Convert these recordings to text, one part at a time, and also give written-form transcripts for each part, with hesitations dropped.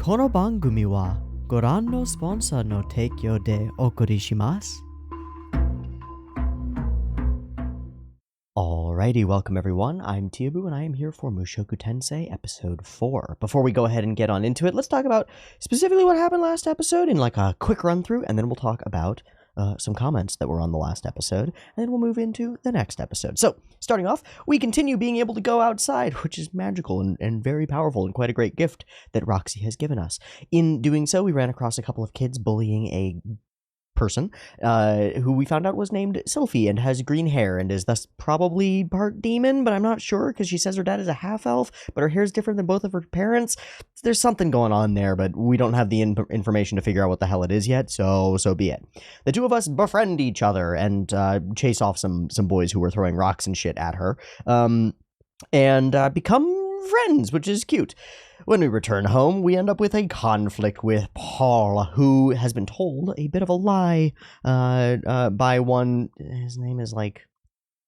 この番組はご覧のスポンサーの提供でお送りします。Alrighty, welcome everyone. I'm Teeaboo and I am here for Mushoku Tensei episode 4. Before we go ahead and get on into it, let's talk about specifically what happened last episode in like a quick run through, and then we'll talk about some comments that were on the last episode, and then we'll move into the next episode. So, starting off, we continue being able to go outside, which is magical and very powerful and quite a great gift that Roxy has given us. In doing so, we ran across a couple of kids bullying a person who we found out was named Sylphie and has green hair and is thus probably part demon, but I'm not sure because she says her dad is a half-elf, but her hair is different than both of her parents. There's something going on there, but we don't have the information to figure out what the hell it is yet, so be it. The two of us befriend each other and chase off some boys who were throwing rocks and shit at her, and become friends, which is cute. When we return home, we end up with a conflict with Paul, who has been told a bit of a lie by one. His name is like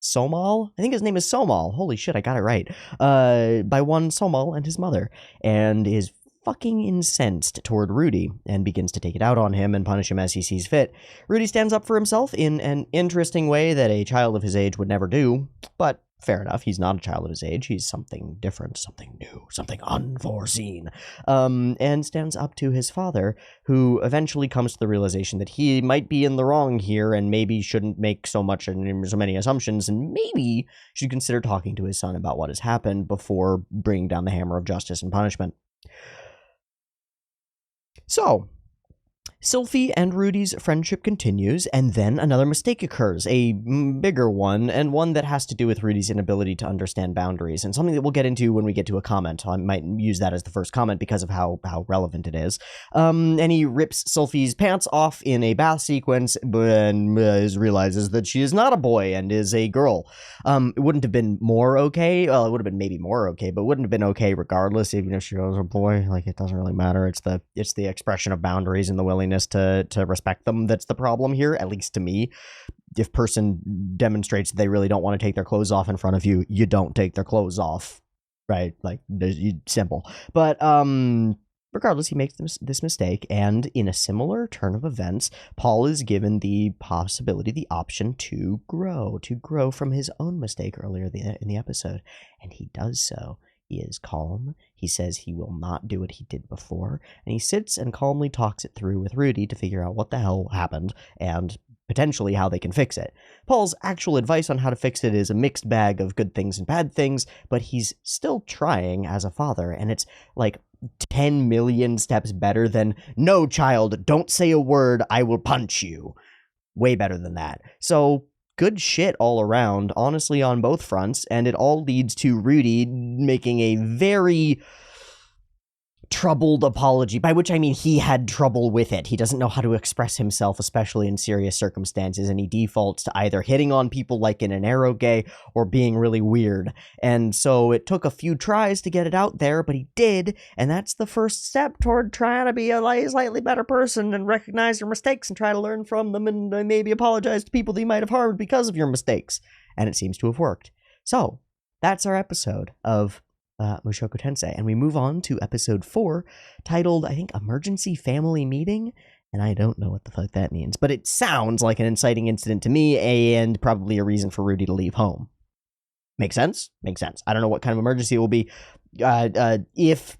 Somal? I think his name is Somal. Holy shit, I got it right. By one Somal and his mother, and is fucking incensed toward Rudy and begins to take it out on him and punish him as he sees fit. Rudy stands up for himself in an interesting way that a child of his age would never do, but fair enough, he's not a child of his age, he's something different, something new, something unforeseen, and stands up to his father, who eventually comes to the realization that he might be in the wrong here and maybe shouldn't make so many assumptions, and maybe should consider talking to his son about what has happened before bringing down the hammer of justice and punishment. So, Sylphie and Rudy's friendship continues, and then another mistake occurs, a bigger one, and one that has to do with Rudy's inability to understand boundaries, and something that we'll get into when we get to a comment. I might use that as the first comment because of how relevant it is. And he rips Sylphie's pants off in a bath sequence, and realizes that she is not a boy and is a girl. It wouldn't have been more okay, well, it would have been maybe more okay, but wouldn't have been okay regardless, even if she was a boy. Like, it doesn't really matter. It's the expression of boundaries and the willingness to respect them that's the problem here, at least to me. If person demonstrates they really don't want to take their clothes off in front of you, you don't take their clothes off, right? Like, simple. But regardless, he makes this mistake, and in a similar turn of events, Paul is given the possibility, the option to grow from his own mistake earlier in the episode, and he does so. He is calm, he says he will not do what he did before, and he sits and calmly talks it through with Rudy to figure out what the hell happened, and potentially how they can fix it. Paul's actual advice on how to fix it is a mixed bag of good things and bad things, but he's still trying as a father, and it's like 10 million steps better than, "No, child, don't say a word, I will punch you." Way better than that. So, good shit all around, honestly, on both fronts, and it all leads to Rudy making a very troubled apology, by which I mean he had trouble with it. He doesn't know how to express himself, especially in serious circumstances, and he defaults to either hitting on people like in an eroge or being really weird. And so it took a few tries to get it out there, but he did, and that's the first step toward trying to be a slightly better person and recognize your mistakes and try to learn from them and maybe apologize to people that you might have harmed because of your mistakes. And it seems to have worked. So, that's our episode of Mushoku Tensei, and we move on to episode 4, titled, I think, Emergency Family Meeting, and I don't know what the fuck that means, but it sounds like an inciting incident to me, and probably a reason for Rudy to leave home. Make sense? Makes sense. I don't know what kind of emergency it will be. If,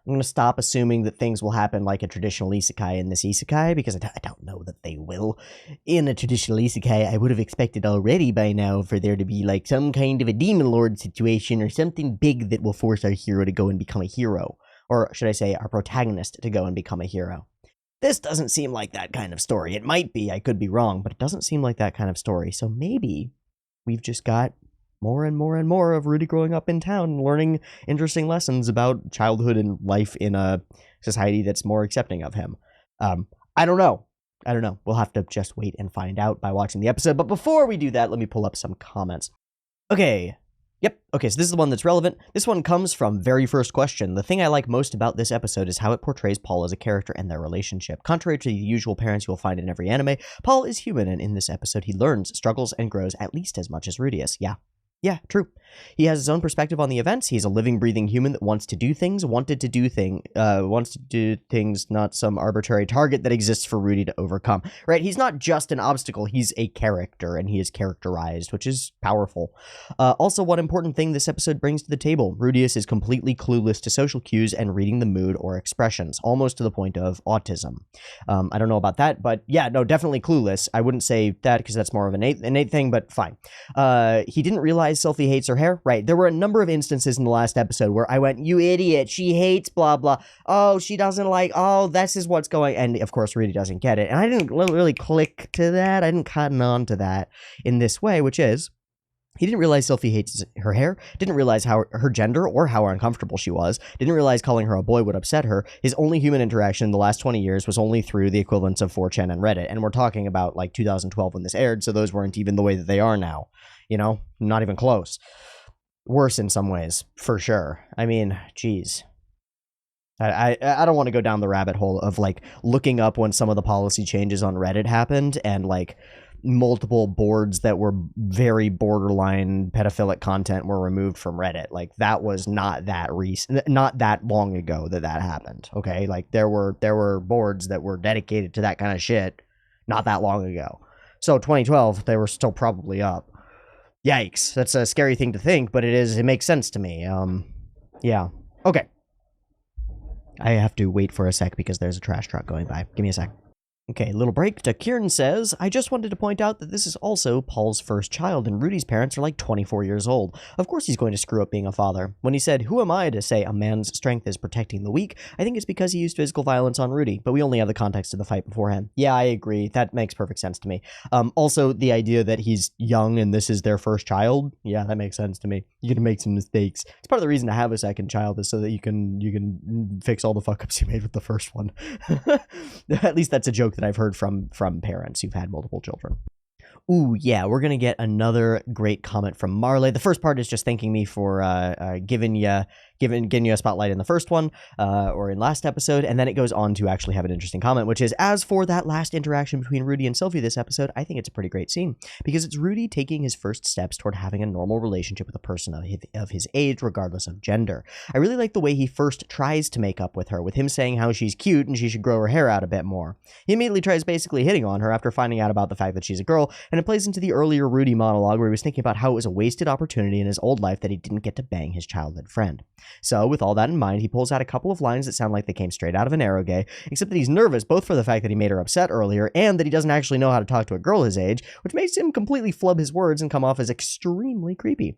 I'm going to stop assuming that things will happen like a traditional isekai in this isekai, because I don't know that they will. In a traditional isekai, I would have expected already by now for there to be like some kind of a demon lord situation or something big that will force our hero to go and become a hero. Or should I say, our protagonist to go and become a hero. This doesn't seem like that kind of story. It might be, I could be wrong, but it doesn't seem like that kind of story. So maybe we've just got more and more and more of Rudy growing up in town and learning interesting lessons about childhood and life in a society that's more accepting of him. I don't know. We'll have to just wait and find out by watching the episode. But before we do that, let me pull up some comments. Okay. Yep. Okay, so this is the one that's relevant. This one comes from very first question. The thing I like most about this episode is how it portrays Paul as a character and their relationship. Contrary to the usual parents you will find in every anime, Paul is human, and in this episode he learns, struggles, and grows at least as much as Rudy is. Yeah. Yeah, true. He has his own perspective on the events. He's a living, breathing human that wants to do things, wants to do things, not some arbitrary target that exists for Rudy to overcome. Right? He's not just an obstacle. He's a character, and he is characterized, which is powerful. Also, one important thing this episode brings to the table: Rudius is completely clueless to social cues and reading the mood or expressions, almost to the point of autism. I don't know about that, but yeah, no, definitely clueless. I wouldn't say that because that's more of an innate thing, but fine. He didn't realize Sylphie hates her hair. Right. There were a number of instances in the last episode where I went, you idiot, she hates blah, blah. Oh, she doesn't like, oh, this is what's going. And of course, Rudy doesn't get it. And I didn't really click to that. I didn't cotton on to that in this way, which is, he didn't realize Sylphie hates her hair, didn't realize how her gender or how uncomfortable she was, didn't realize calling her a boy would upset her. His only human interaction in the last 20 years was only through the equivalents of 4chan and Reddit. And we're talking about like 2012 when this aired, so those weren't even the way that they are now. You know, not even close. Worse in some ways, for sure. I mean, geez. I don't want to go down the rabbit hole of like looking up when some of the policy changes on Reddit happened and like multiple boards that were very borderline pedophilic content were removed from Reddit. Like that was not that recent, not that long ago that happened. Okay, like there were boards that were dedicated to that kind of shit not that long ago. So 2012, they were still probably up. Yikes, that's a scary thing to think, but it makes sense to me. Yeah. Okay. I have to wait for a sec because there's a trash truck going by. Give me a sec. Okay, little break. Kieran says, I just wanted to point out that this is also Paul's first child, and Rudy's parents are like 24 years old. Of course he's going to screw up being a father. When he said, who am I to say a man's strength is protecting the weak, I think it's because he used physical violence on Rudy, but we only have the context of the fight beforehand. Yeah, I agree. That makes perfect sense to me. Also, the idea that he's young and this is their first child, yeah, that makes sense to me. You're gonna make some mistakes. It's part of the reason to have a second child is so that you can fix all the fuck-ups you made with the first one. At least that's a joke that I've heard from parents who've had multiple children. Ooh, yeah, we're going to get another great comment from Marley. The first part is just thanking me for giving you a spotlight in the first one, or in last episode, and then it goes on to actually have an interesting comment, which is, as for that last interaction between Rudy and Sylphie this episode, I think it's a pretty great scene, because it's Rudy taking his first steps toward having a normal relationship with a person of his age, regardless of gender. I really like the way he first tries to make up with her, with him saying how she's cute and she should grow her hair out a bit more. He immediately tries basically hitting on her after finding out about the fact that she's a girl, and it plays into the earlier Rudy monologue where he was thinking about how it was a wasted opportunity in his old life that he didn't get to bang his childhood friend. So, with all that in mind, he pulls out a couple of lines that sound like they came straight out of an eroge, except that he's nervous both for the fact that he made her upset earlier and that he doesn't actually know how to talk to a girl his age, which makes him completely flub his words and come off as extremely creepy.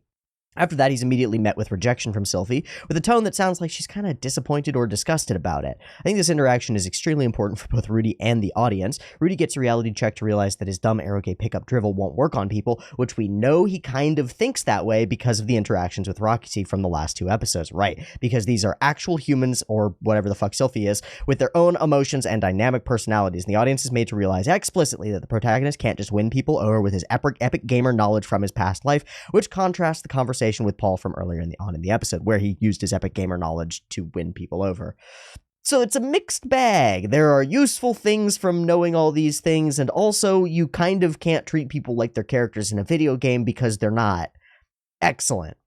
After that, he's immediately met with rejection from Sylphie, with a tone that sounds like she's kind of disappointed or disgusted about it. I think this interaction is extremely important for both Rudy and the audience. Rudy gets a reality check to realize that his dumb eroge pickup drivel won't work on people, which we know he kind of thinks that way because of the interactions with Roxy from the last two episodes, right? Because these are actual humans, or whatever the fuck Sylphie is, with their own emotions and dynamic personalities, and the audience is made to realize explicitly that the protagonist can't just win people over with his epic gamer knowledge from his past life, which contrasts the conversation with Paul from earlier in the episode, where he used his epic gamer knowledge to win people over. So it's a mixed bag. There are useful things from knowing all these things, and also you kind of can't treat people like they're characters in a video game because they're not. Excellent.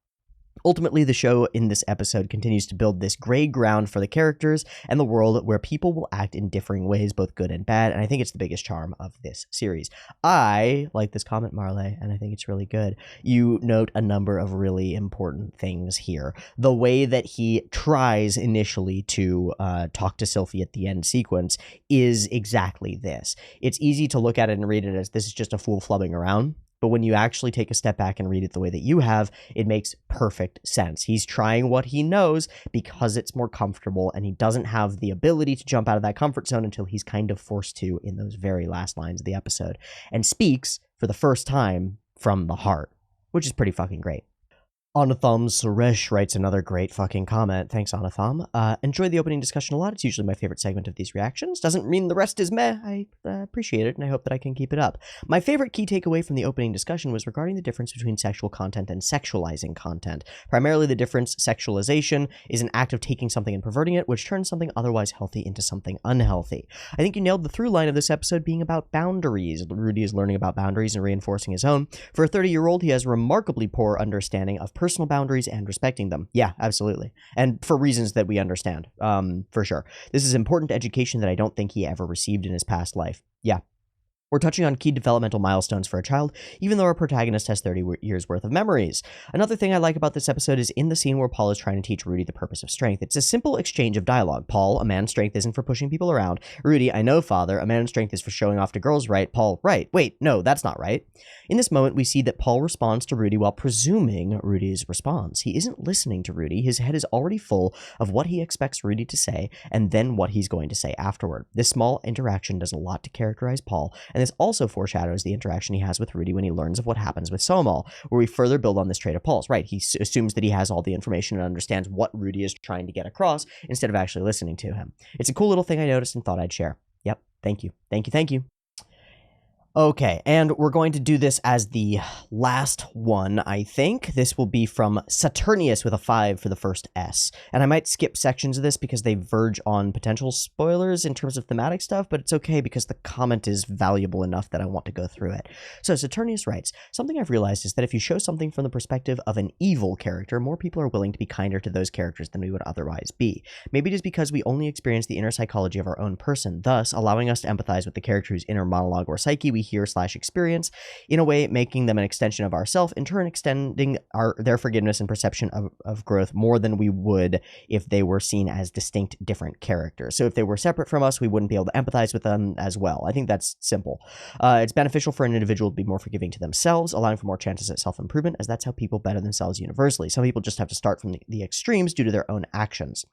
Ultimately, the show in this episode continues to build this gray ground for the characters and the world where people will act in differing ways, both good and bad, and I think it's the biggest charm of this series. I like this comment, Marley, and I think it's really good. You note a number of really important things here. The way that he tries initially to talk to Sylphie at the end sequence is exactly this. It's easy to look at it and read it as this is just a fool flubbing around. But when you actually take a step back and read it the way that you have, it makes perfect sense. He's trying what he knows because it's more comfortable, and he doesn't have the ability to jump out of that comfort zone until he's kind of forced to in those very last lines of the episode, and speaks for the first time from the heart, which is pretty fucking great. Anatham Suresh writes another great fucking comment. Thanks, Anatham. Enjoy the opening discussion a lot. It's usually my favorite segment of these reactions. Doesn't mean the rest is meh. I appreciate it, and I hope that I can keep it up. My favorite key takeaway from the opening discussion was regarding the difference between sexual content and sexualizing content. Primarily the difference, sexualization is an act of taking something and perverting it, which turns something otherwise healthy into something unhealthy. I think you nailed the through line of this episode being about boundaries. Rudy is learning about boundaries and reinforcing his own. For a 30-year-old, he has remarkably poor understanding of personal boundaries and respecting them. Yeah, absolutely. And for reasons that we understand, for sure. This is important education that I don't think he ever received in his past life. Yeah. We're touching on key developmental milestones for a child, even though our protagonist has 30 years worth of memories. Another thing I like about this episode is in the scene where Paul is trying to teach Rudy the purpose of strength. It's a simple exchange of dialogue. Paul, a man's strength isn't for pushing people around. Rudy, I know, father, a man's strength is for showing off to girls, right? Paul, right. Wait, no, that's not right. In this moment, we see that Paul responds to Rudy while presuming Rudy's response. He isn't listening to Rudy. His head is already full of what he expects Rudy to say and then what he's going to say afterward. This small interaction does a lot to characterize Paul, and this also foreshadows the interaction he has with Rudy when he learns of what happens with Somal, where we further build on this trait of Paul's. Right, he assumes that he has all the information and understands what Rudy is trying to get across instead of actually listening to him. It's a cool little thing I noticed and thought I'd share. Yep, thank you. Thank you, thank you. Okay, and we're going to do this as the last one, I think. This will be from Saturnius with a 5 for the first S. And I might skip sections of this because they verge on potential spoilers in terms of thematic stuff, but it's okay because the comment is valuable enough that I want to go through it. So Saturnius writes, something I've realized is that if you show something from the perspective of an evil character, more people are willing to be kinder to those characters than we would otherwise be. Maybe it is because we only experience the inner psychology of our own person, thus allowing us to empathize with the character whose inner monologue or psyche we hear/experience, in a way making them an extension of ourself, in turn extending their forgiveness and perception of growth more than we would if they were seen as distinct different characters. So if they were separate from us, we wouldn't be able to empathize with them as well. I think that's simple. It's beneficial for an individual to be more forgiving to themselves, allowing for more chances at self-improvement, as that's how people better themselves universally. Some people just have to start from the extremes due to their own actions.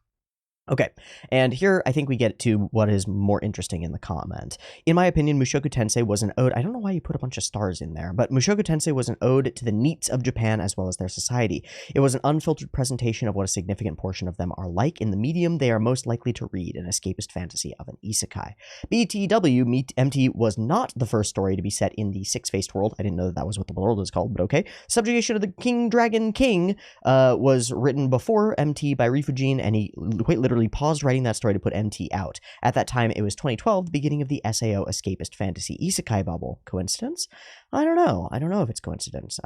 Okay, and here I think we get to what is more interesting in the comment. In my opinion, Mushoku Tensei was an ode— I don't know why you put a bunch of stars in there, but Mushoku Tensei was an ode to the neats of Japan as well as their society. It was an unfiltered presentation of what a significant portion of them are like in the medium they are most likely to read, an escapist fantasy of an isekai. BTW, MT was not the first story to be set in the six-faced world. I didn't know that was what the world was called, but okay. Subjugation of the King Dragon King was written before MT by Rifujin, and he quite literally paused writing that story to put MT out. At that time, it was 2012, the beginning of the SAO escapist fantasy isekai bubble. Coincidence? I don't know. I don't know if it's coincidence,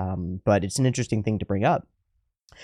but it's an interesting thing to bring up.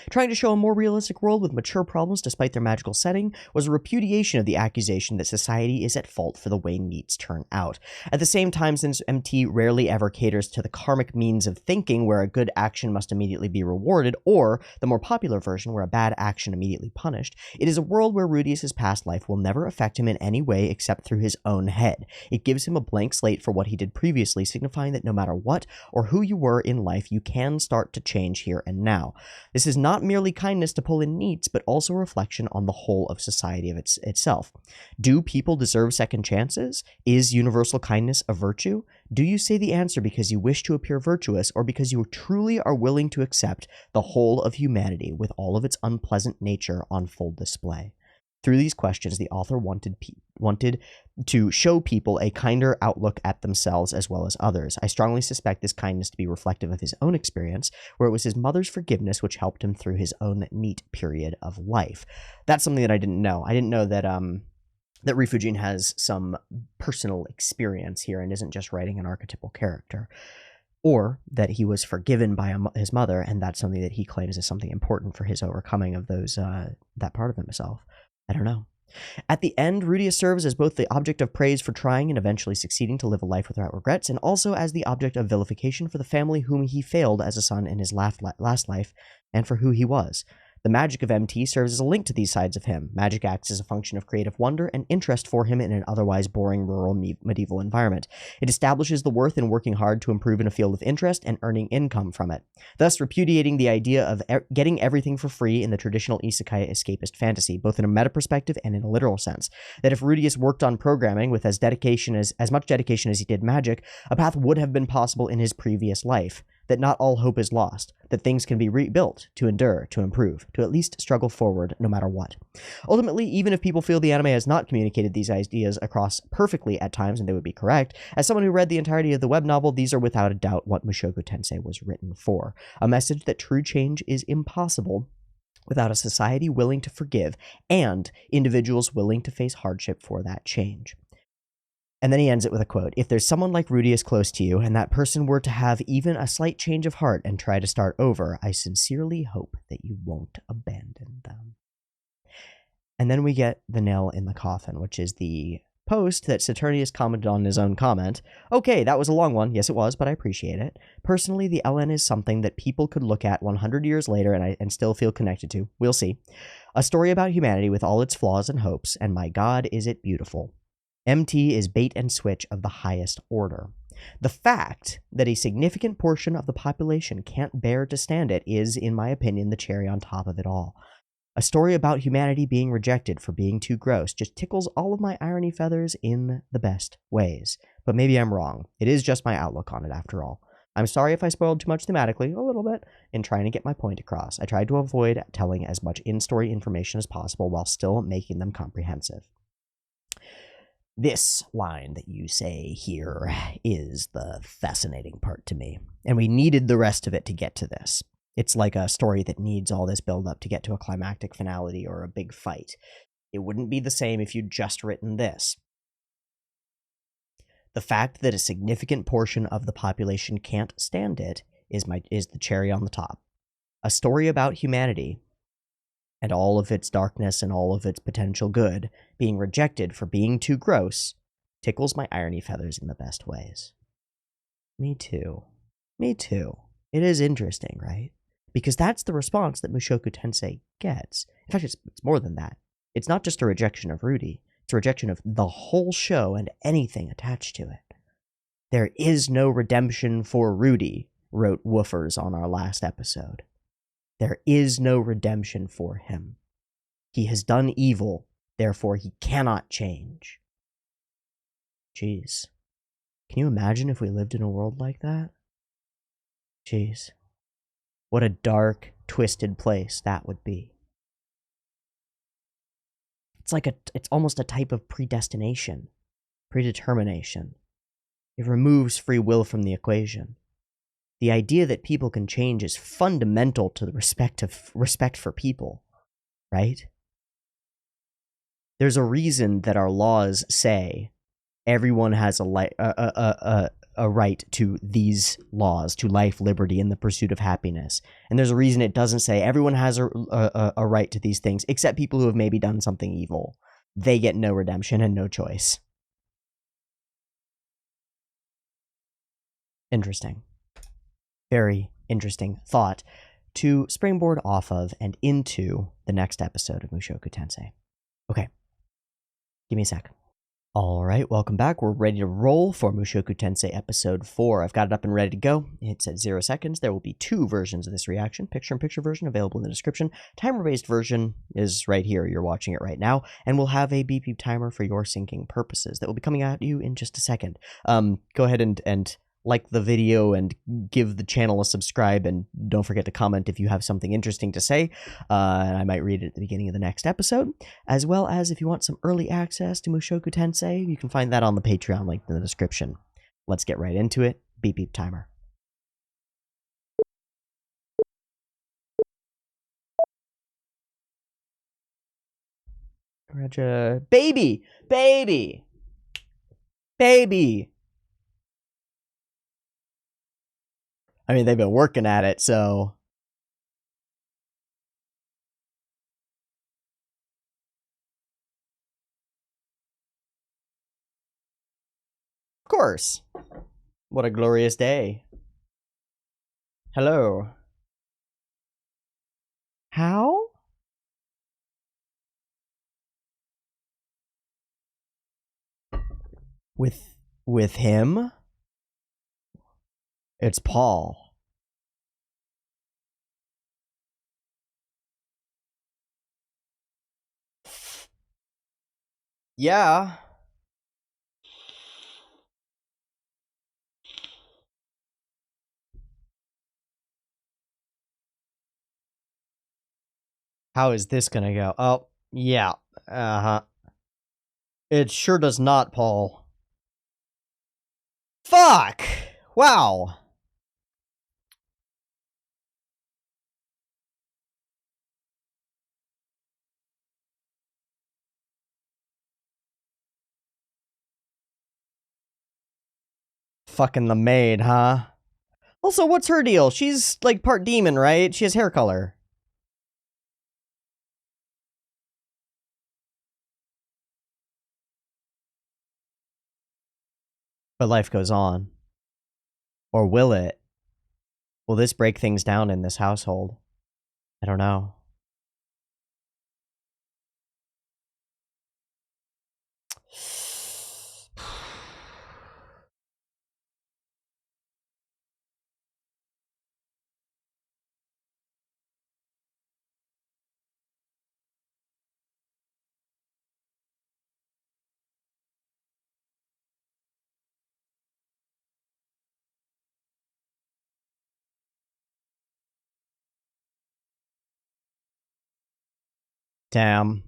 Trying to show a more realistic world with mature problems despite their magical setting was a repudiation of the accusation that society is at fault for the way needs turn out. At the same time, since MT rarely ever caters to the karmic means of thinking where a good action must immediately be rewarded, or the more popular version where a bad action immediately punished, it is a world where Rudius' past life will never affect him in any way except through his own head. It gives him a blank slate for what he did previously, signifying that no matter what or who you were in life, you can start to change here and now. This is not merely kindness to pull in needs, but also a reflection on the whole of society of itself. Do people deserve second chances? Is universal kindness a virtue? Do you say the answer because you wish to appear virtuous, or because you truly are willing to accept the whole of humanity with all of its unpleasant nature on full display? Through these questions, the author wanted to show people a kinder outlook at themselves as well as others. I strongly suspect this kindness to be reflective of his own experience, where it was his mother's forgiveness which helped him through his own neat period of life. That's something that I didn't know. I didn't know that that Rifujin has some personal experience here and isn't just writing an archetypal character. Or that he was forgiven by his mother, and that's something that he claims is something important for his overcoming of those that part of himself. I don't know. At the end, Rudius serves as both the object of praise for trying and eventually succeeding to live a life without regrets, and also as the object of vilification for the family whom he failed as a son in his last life, and for who he was. The magic of MT serves as a link to these sides of him. Magic acts as a function of creative wonder and interest for him in an otherwise boring rural medieval environment. It establishes the worth in working hard to improve in a field of interest and earning income from it, thus repudiating the idea of getting everything for free in the traditional isekai escapist fantasy, both in a meta perspective and in a literal sense. That if Rudius worked on programming with as much dedication as he did magic, a path would have been possible in his previous life. that not all hope is lost, that things can be rebuilt, to endure, to improve, to at least struggle forward no matter what. Ultimately, even if people feel the anime has not communicated these ideas across perfectly at times, and they would be correct, as someone who read the entirety of the web novel, these are without a doubt what Mushoku Tensei was written for. A message that true change is impossible without a society willing to forgive and individuals willing to face hardship for that change. And then he ends it with a quote: "If there's someone like Rudius close to you, and that person were to have even a slight change of heart and try to start over, I sincerely hope that you won't abandon them." And then we get the nail in the coffin, which is the post that Saturnius commented on in his own comment. Okay, that was a long one. Yes, it was, but I appreciate it. Personally, the LN is something that people could look at 100 years later and still feel connected to. We'll see. A story about humanity with all its flaws and hopes, and my God, is it beautiful. MT is bait and switch of the highest order. The fact that a significant portion of the population can't bear to stand it is, in my opinion, the cherry on top of it all. A story about humanity being rejected for being too gross just tickles all of my irony feathers in the best ways. But maybe I'm wrong. It is just my outlook on it, after all. I'm sorry if I spoiled too much thematically, a little bit, in trying to get my point across. I tried to avoid telling as much in-story information as possible while still making them comprehensive. This line that you say here is the fascinating part to me, and we needed the rest of it to get to this. It's like a story that needs all this build-up to get to a climactic finality or a big fight. It wouldn't be the same if you'd just written this. The fact that a significant portion of the population can't stand it is the cherry on the top. A story about humanity and all of its darkness and all of its potential good being rejected for being too gross tickles my irony feathers in the best ways. Me too. Me too. It is interesting, right? Because that's the response that Mushoku Tensei gets. In fact, it's more than that. It's not just a rejection of Rudy. It's a rejection of the whole show and anything attached to it. There is no redemption for Rudy, wrote Woofers on our last episode. There is no redemption for him. He has done evil, therefore he cannot change. Jeez. Can you imagine if we lived in a world like that? Jeez. What a dark, twisted place that would be. It's almost a type of predestination, predetermination. It removes free will from the equation. The idea that people can change is fundamental to the respect for people, right? There's a reason that our laws say everyone has a right to these laws, to life, liberty, and the pursuit of happiness. And there's a reason it doesn't say everyone has a right to these things, except people who have maybe done something evil. They get no redemption and no choice. Interesting. Very interesting thought to springboard off of and into the next episode of Mushoku Tensei. Okay, give me a sec. All right, welcome back. We're ready to roll for Mushoku Tensei Episode 4. I've got it up and ready to go. It's at 0 seconds. There will be 2 versions of this reaction. Picture-in-picture version available in the description. Timer-based version is right here. You're watching it right now. And we'll have a beep timer for your syncing purposes that will be coming at you in just a second. Go ahead and like the video and give the channel a subscribe, and don't forget to comment if you have something interesting to say, and I might read it at the beginning of the next episode, as well as if you want some early access to Mushoku Tensei, you can find that on the Patreon link in the description. Let's get right into it. Beep timer. Baby! Baby! Baby! I mean, they've been working at it, so... Of course. What a glorious day. Hello. How? With him? It's Paul. Yeah. How is this gonna go? Oh, yeah. Uh-huh. It sure does not, Paul. Fuck! Wow. Fucking the maid, huh? Also, what's her deal? She's, like, part demon, right? She has hair color. But life goes on. Or will it? Will this break things down in this household? I don't know. Damn.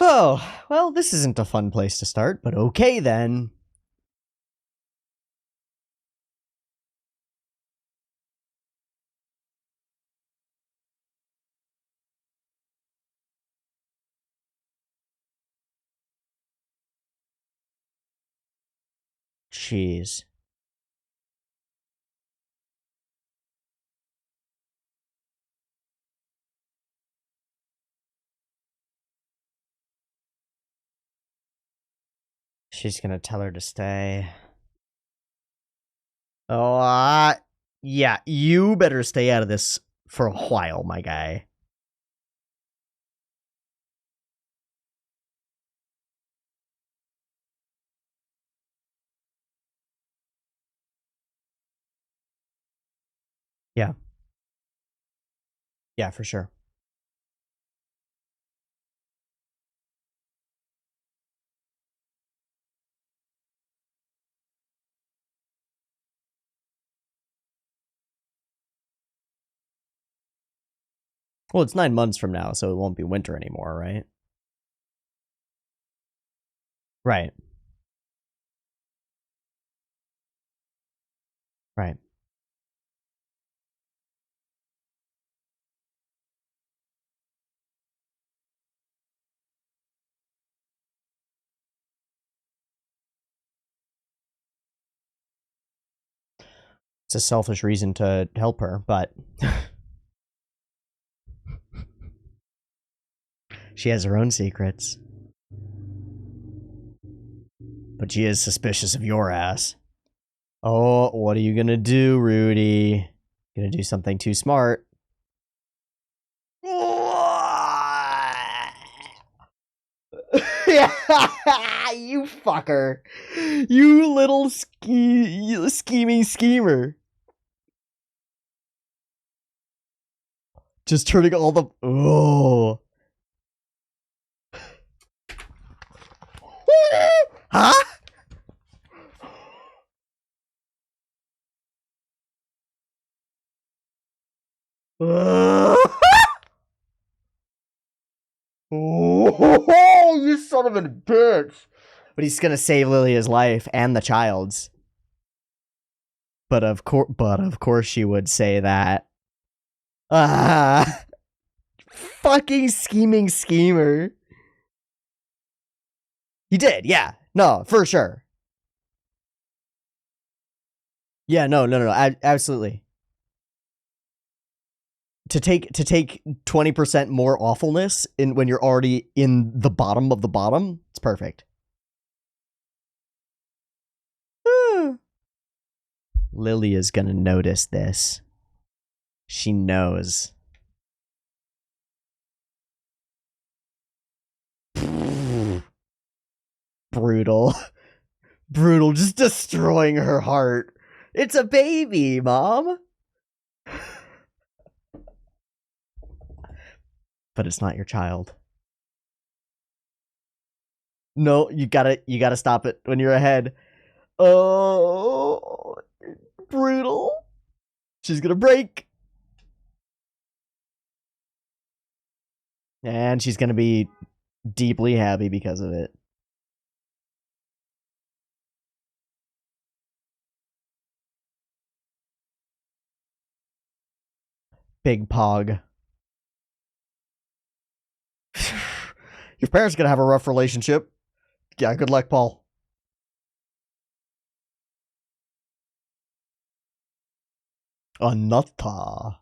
Oh, well, this isn't a fun place to start, but okay then. Jeez. She's gonna tell her to stay. Oh, yeah, you better stay out of this for a while, my guy. Yeah. Yeah, for sure. Well, it's 9 months from now, so it won't be winter anymore, right? Right. Right. It's a selfish reason to help her, but she has her own secrets. But she is suspicious of your ass. Oh, what are you gonna do, Rudy? Gonna do something too smart. You fucker. You little scheming schemer. Just turning all the... Oh. Huh? Oh, you son of a bitch. But he's gonna save Lilia's life and the child's. But of course she would say that. Ah, fucking scheming schemer. He did, yeah. No, for sure. Yeah, no, absolutely. To take 20% more awfulness in when you're already in the bottom of the bottom, it's perfect. Lilia's gonna notice this. She knows. Brutal. Brutal, just destroying her heart. It's a baby, Mom. But it's not your child. No, you gotta stop it when you're ahead. Oh, brutal. She's gonna break. And she's gonna be deeply happy because of it. Big Pog. Your parents are gonna have a rough relationship. Yeah, good luck, Paul. Anatta.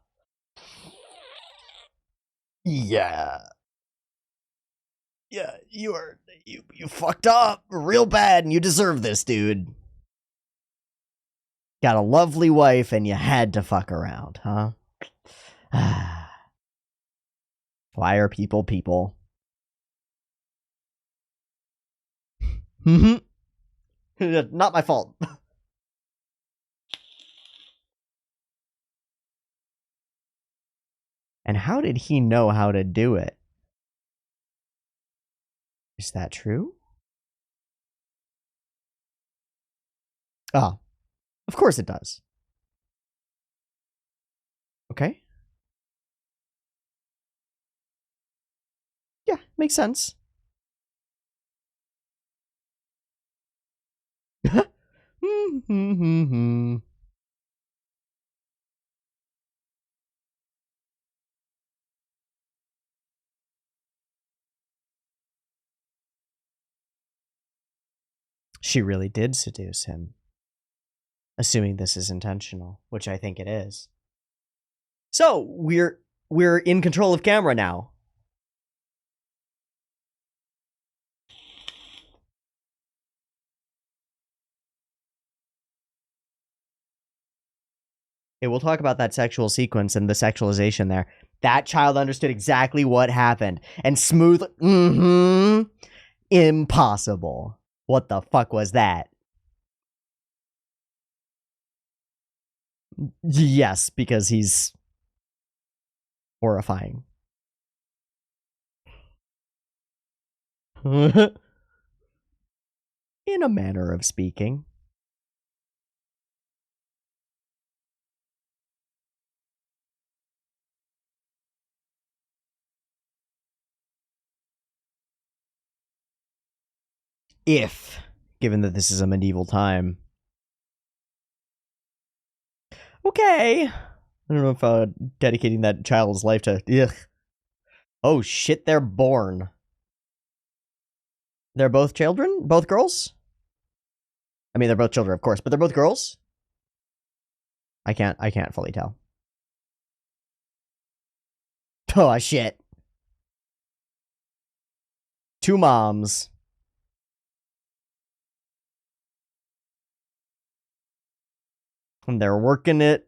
Yeah. Yeah, you fucked up real bad and you deserve this, dude. Got a lovely wife and you had to fuck around, huh? Why are people people? Not my fault. And how did he know how to do it? Is that true? Oh, of course it does. Okay. Yeah, makes sense. She really did seduce him. Assuming this is intentional, which I think it is. So, we're in control of camera now. Okay, we'll talk about that sexual sequence and the sexualization there. That child understood exactly what happened. And smooth, impossible. What the fuck was that? Yes, because he's horrifying. In a manner of speaking. If, given that this is a medieval time. Okay. I don't know if dedicating that child's life to... Ugh. Oh shit, they're born. They're both children? Both girls? I mean, they're both children, of course, but they're both girls? I can't fully tell. Oh, shit. Two moms. And they're working it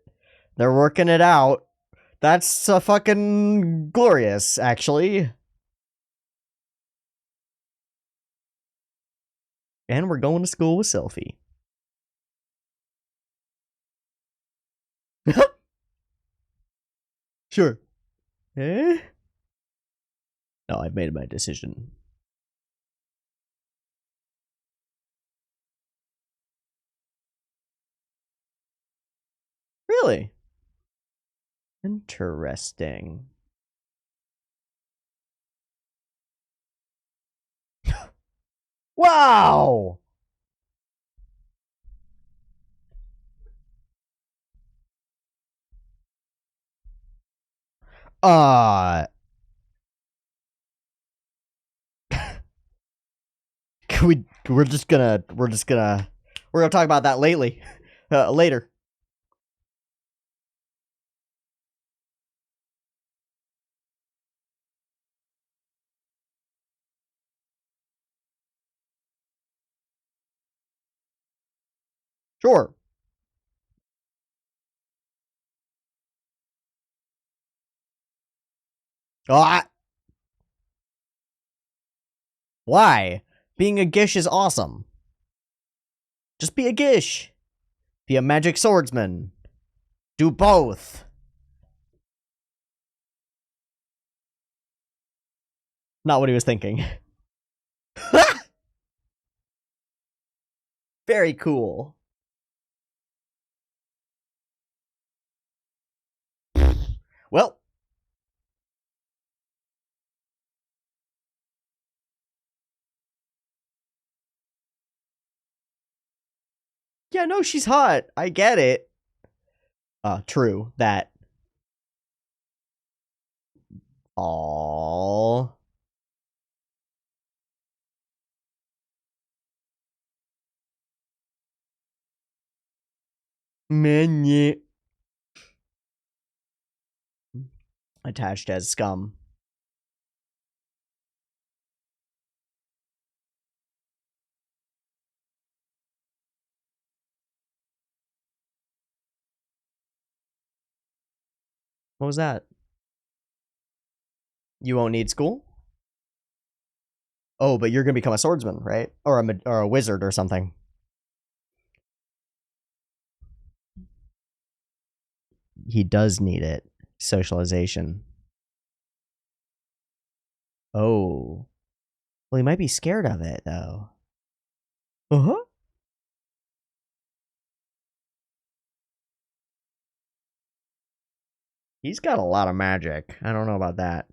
out. That's fucking glorious, actually. And we're going to school with Sylphie. Sure. Eh? No, I've made my decision. Really? Interesting. Wow! We're gonna talk about that later. Sure. Why? Being a Gish is awesome. Just be a Gish. Be a magic swordsman. Do both. Not what he was thinking. Very cool. Well. Yeah, no, she's hot. I get it. True. That. Aww. Menu. Attached as scum. What was that? You won't need school? Oh, but you're gonna become a swordsman, right? Or a wizard or something. He does need it. Socialization. Oh. Well, he might be scared of it, though. Uh-huh. He's got a lot of magic. I don't know about that.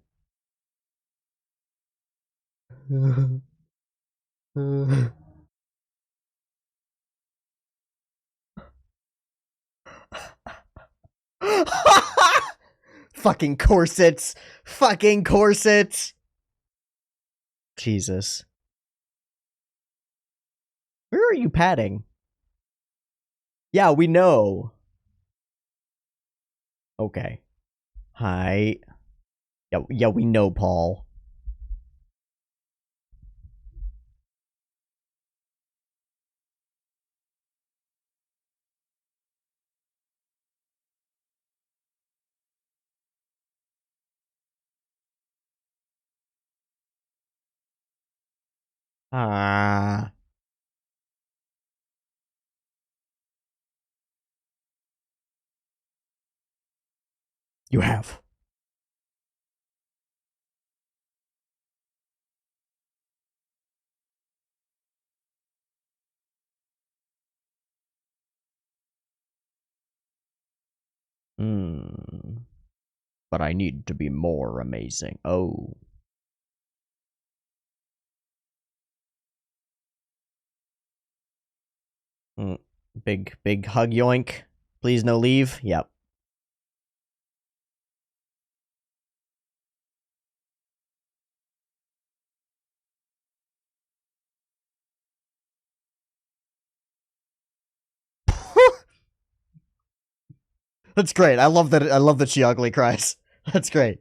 Fucking corsets. Fucking corsets. Jesus. Where are you padding? Yeah, we know. Okay. Hi. Yeah, we know, Paul. Ah. You have. Hmm. But I need to be more amazing. Oh. Mm. Big hug yoink. Please no leave. Yep. That's great. I love that she ugly cries. That's great.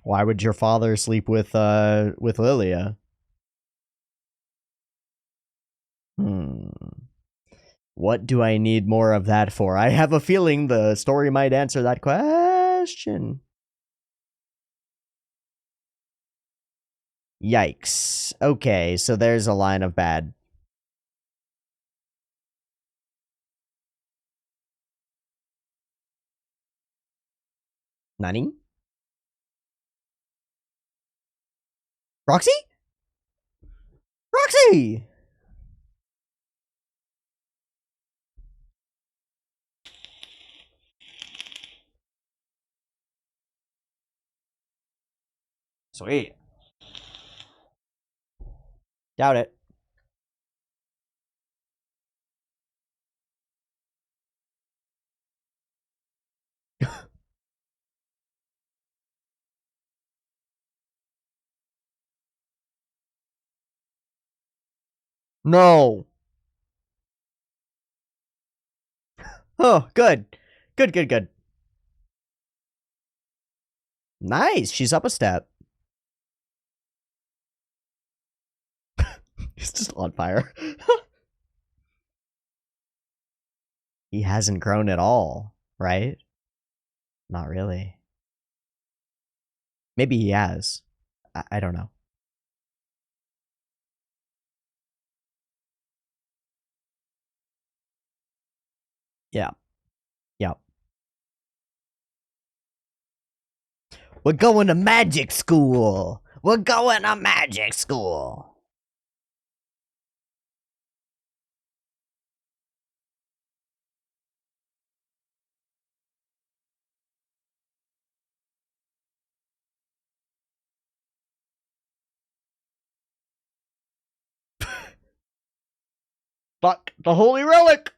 Why would your father sleep with Lilia? Hmm. What do I need more of that for? I have a feeling the story might answer that question. Yikes. Okay, so there's a line of bad. Nani? Roxy? Roxy! Sweet. Doubt it. No. Oh, good. Good. Nice. She's up a step. He's just on fire. He hasn't grown at all, right? Not really. Maybe he has. I don't know. Yeah. Yeah. We're going to magic school. We're going to magic school. Fuck the holy relic.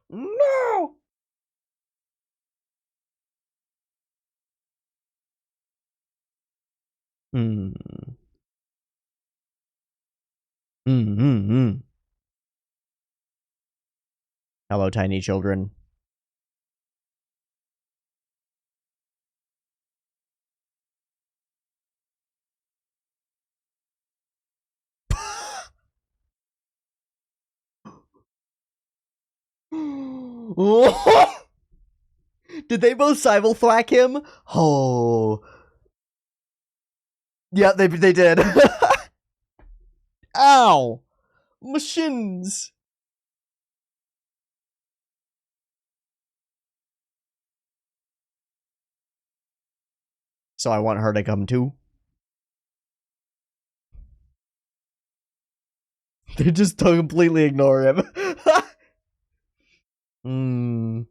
No. Hmm. Hello, tiny children. Did they both simul-thwack him? Oh. Yeah, they did. Ow. My shins. So I want her to come too. They just completely ignore him. Hmm.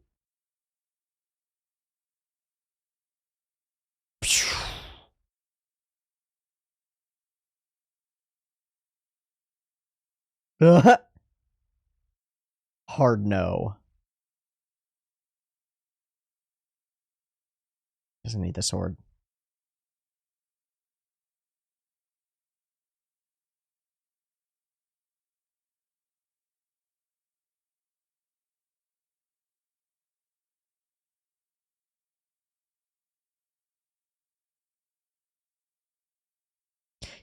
Hard no. Doesn't need the sword.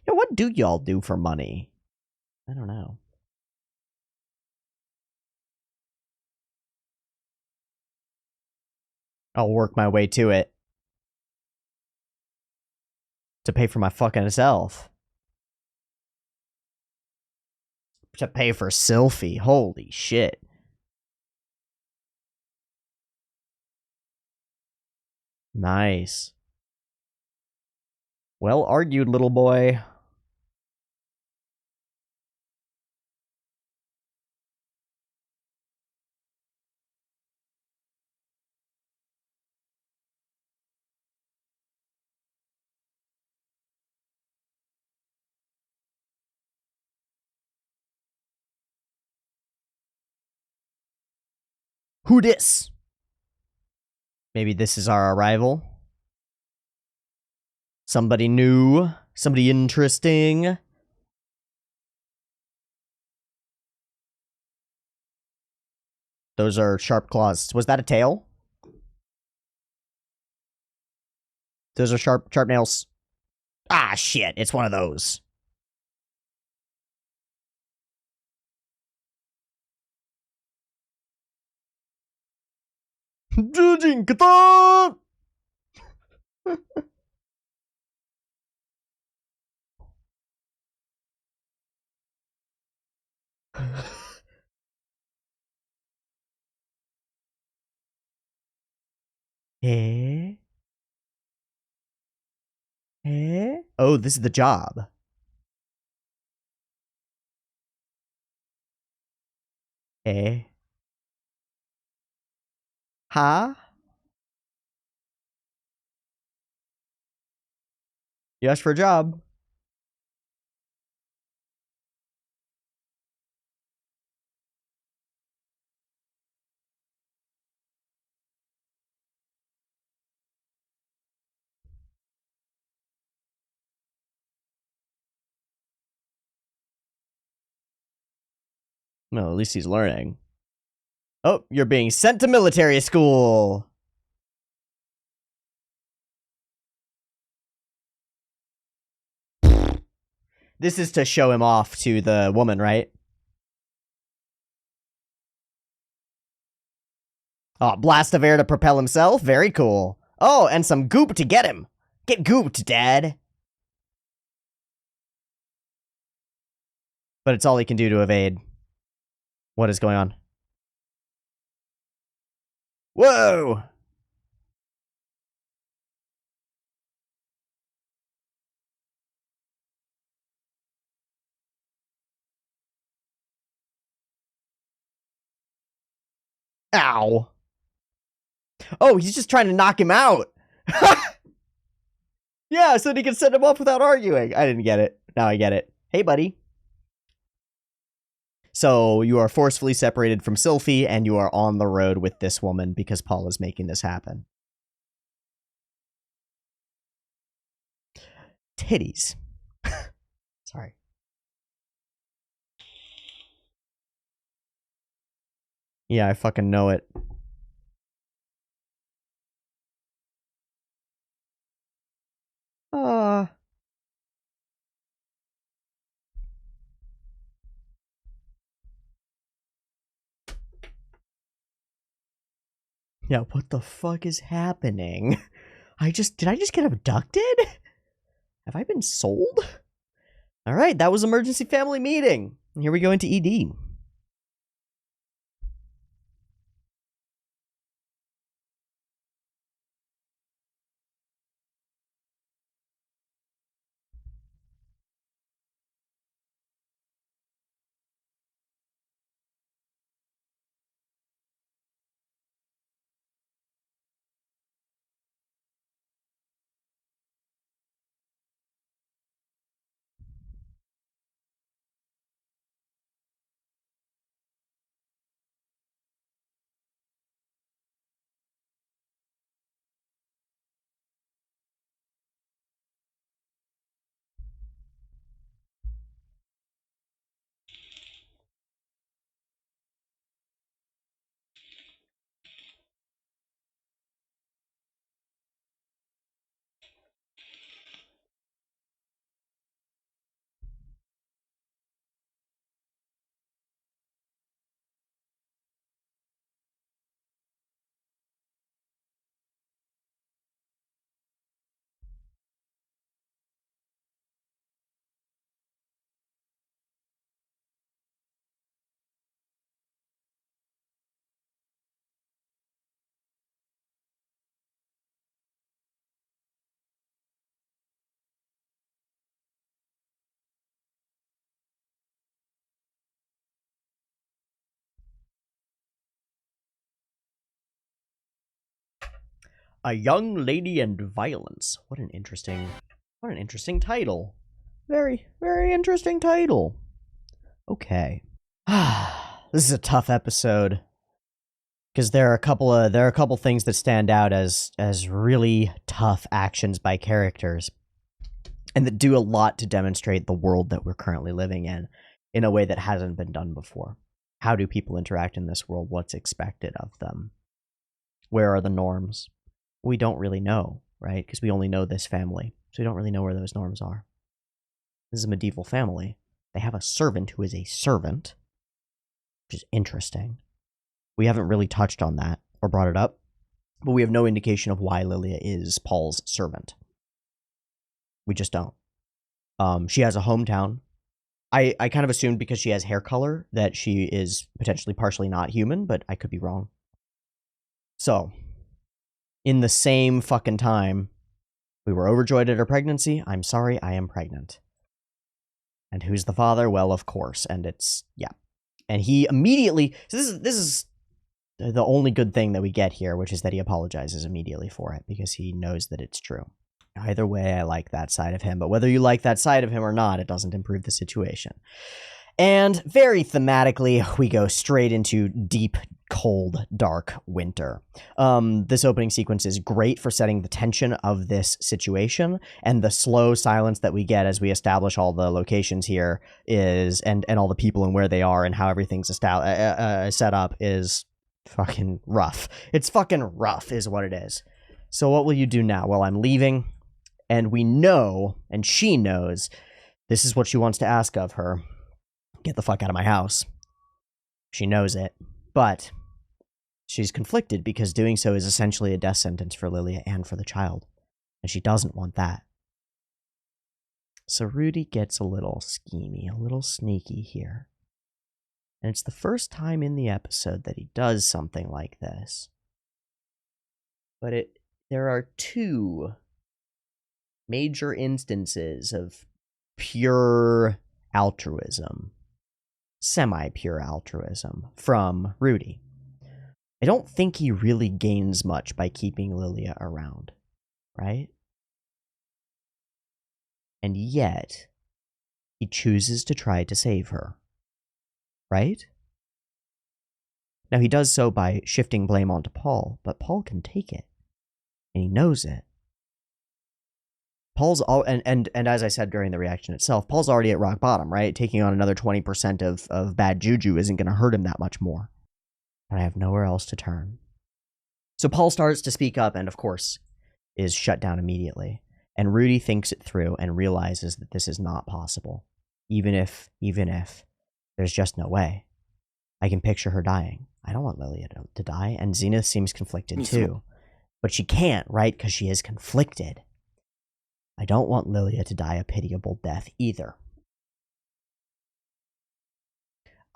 Yeah, what do y'all do for money? I don't know. I'll work my way to it. To pay for my fucking self. To pay for Sylphie. Holy shit. Nice. Well argued, little boy. Who dis? Maybe this is our arrival. Somebody new. Somebody interesting. Those are sharp claws. Was that a tail? Those are sharp nails. Ah, shit. It's one of those. Eh? Eh? Oh, this is the job. Eh? Huh? You asked for a job. No, at least he's learning. Oh, you're being sent to military school. This is to show him off to the woman, right? Oh, blast of air to propel himself. Very cool. Oh, and some goop to get him. Get gooped, Dad. But it's all he can do to evade. What is going on? Whoa! Ow. Oh, he's just trying to knock him out. Yeah, so that he can set him up without arguing. I didn't get it. Now I get it. Hey, buddy. So you are forcefully separated from Sylphie, and you are on the road with this woman because Paul is making this happen. Titties. Sorry. Yeah, I fucking know it. Yeah, what the fuck is happening? Did I just get abducted? Have I been sold? Alright, that was emergency family meeting. Here we go into ED. A Young Lady and Violence. What an interesting title. Very, very interesting title. Okay. This is a tough episode. Because there are a couple things that stand out as really tough actions by characters. And that do a lot to demonstrate the world that we're currently living in a way that hasn't been done before. How do people interact in this world? What's expected of them? Where are the norms? We don't really know, right? Because we only know this family. So we don't really know where those norms are. This is a medieval family. They have a servant who is a servant, which is interesting. We haven't really touched on that or brought it up, but we have no indication of why Lilia is Paul's servant. We just don't. She has a hometown. I kind of assumed because she has hair color that she is potentially partially not human, but I could be wrong. So, in the same fucking time, we were overjoyed at her pregnancy. I'm sorry, I am pregnant. And who's the father? Well, of course. And it's, yeah. And he immediately, so this is the only good thing that we get here, which is that he apologizes immediately for it because he knows that it's true. Either way, I like that side of him, but whether you like that side of him or not, it doesn't improve the situation. And very thematically, we go straight into deep, cold, dark winter. This opening sequence is great for setting the tension of this situation, and the slow silence that we get as we establish all the locations here is, and all the people and where they are and how everything's set up is fucking rough. It's fucking rough is what it is. So what will you do now? Well, I'm leaving, and we know, and she knows, this is what she wants to ask of her. Get the fuck out of my house. She knows it, but she's conflicted because doing so is essentially a death sentence for Lilia and for the child, and she doesn't want that. So Rudy gets a little schemy, a little sneaky here. And it's the first time in the episode that he does something like this. But there are two major instances of pure altruism. Semi-pure altruism from Rudy. I don't think he really gains much by keeping Lilia around, right? And yet, he chooses to try to save her, right? Now, he does so by shifting blame onto Paul, but Paul can take it, and he knows it. Paul's and as I said during the reaction itself, Paul's already at rock bottom, right? Taking on another 20% of bad juju isn't going to hurt him that much more. But I have nowhere else to turn. So Paul starts to speak up and, of course, is shut down immediately. And Rudy thinks it through and realizes that this is not possible. Even if there's just no way. I can picture her dying. I don't want Lilia to die, and Zenith seems conflicted too. But she can't, right? Because she is conflicted. I don't want Lilia to die a pitiable death either.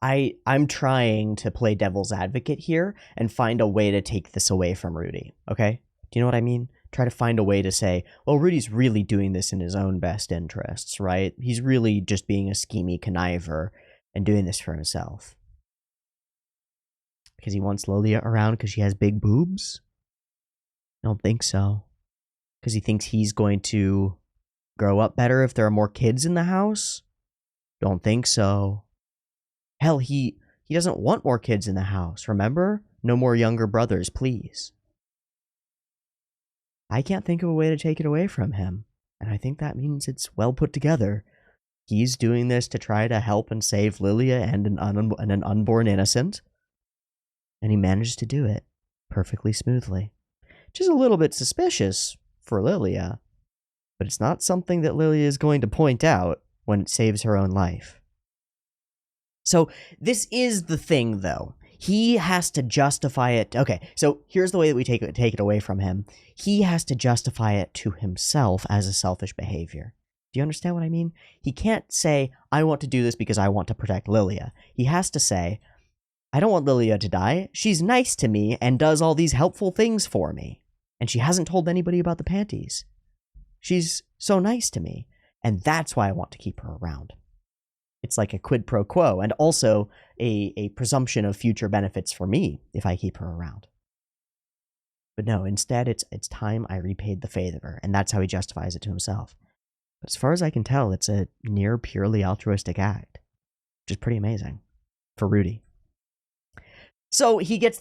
I'm trying to play devil's advocate here and find a way to take this away from Rudy, okay? Do you know what I mean? Try to find a way to say, well, Rudy's really doing this in his own best interests, right? He's really just being a schemy conniver and doing this for himself. Because he wants Lilia around because she has big boobs? I don't think so. Because he thinks he's going to grow up better if there are more kids in the house? Don't think so. Hell, he doesn't want more kids in the house, remember? No more younger brothers, please. I can't think of a way to take it away from him, and I think that means it's well put together. He's doing this to try to help and save Lilia and an unborn innocent, and he manages to do it perfectly smoothly. Just a little bit suspicious for Lilia, but it's not something that Lilia is going to point out when it saves her own life. So this is the thing, though. He has to justify it. Okay, so here's the way that we take it away from him. He has to justify it to himself as a selfish behavior. Do you understand what I mean? He can't say, I want to do this because I want to protect Lilia. He has to say, I don't want Lilia to die. She's nice to me and does all these helpful things for me. And she hasn't told anybody about the panties. She's so nice to me. And that's why I want to keep her around. It's like a quid pro quo, and also a presumption of future benefits for me if I keep her around. But no, instead it's time I repaid the favor, and that's how he justifies it to himself. But as far as I can tell, it's a near purely altruistic act, which is pretty amazing for Rudy. So he gets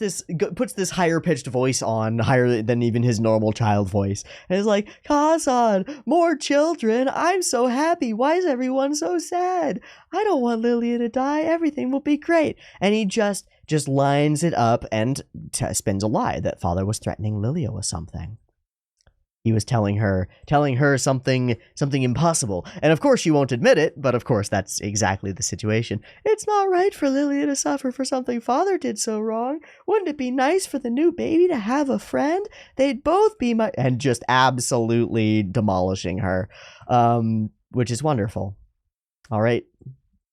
puts this higher pitched voice on, higher than even his normal child voice. And is like, Kazan, more children. I'm so happy. Why is everyone so sad? I don't want Lilia to die. Everything will be great. And he just lines it up and spins a lie that father was threatening Lilia with something. He was telling her something impossible. And of course she won't admit it, but of course that's exactly the situation. It's not right for Lilia to suffer for something father did so wrong. Wouldn't it be nice for the new baby to have a friend? They'd both be my... And just absolutely demolishing her, which is wonderful. All right.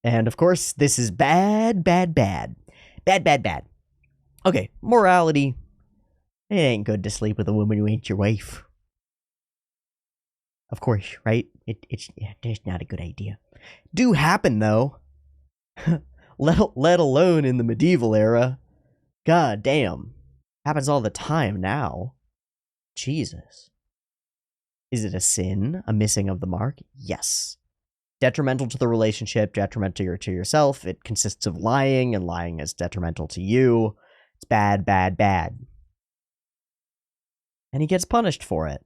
And of course, this is bad. Okay, morality. It ain't good to sleep with a woman who ain't your wife. Of course, right? It's not a good idea. Do happen, though. let alone in the medieval era. God damn. Happens all the time now. Jesus. Is it a sin? A missing of the mark? Yes. Detrimental to the relationship, detrimental to yourself. It consists of lying, and lying is detrimental to you. It's bad. And he gets punished for it.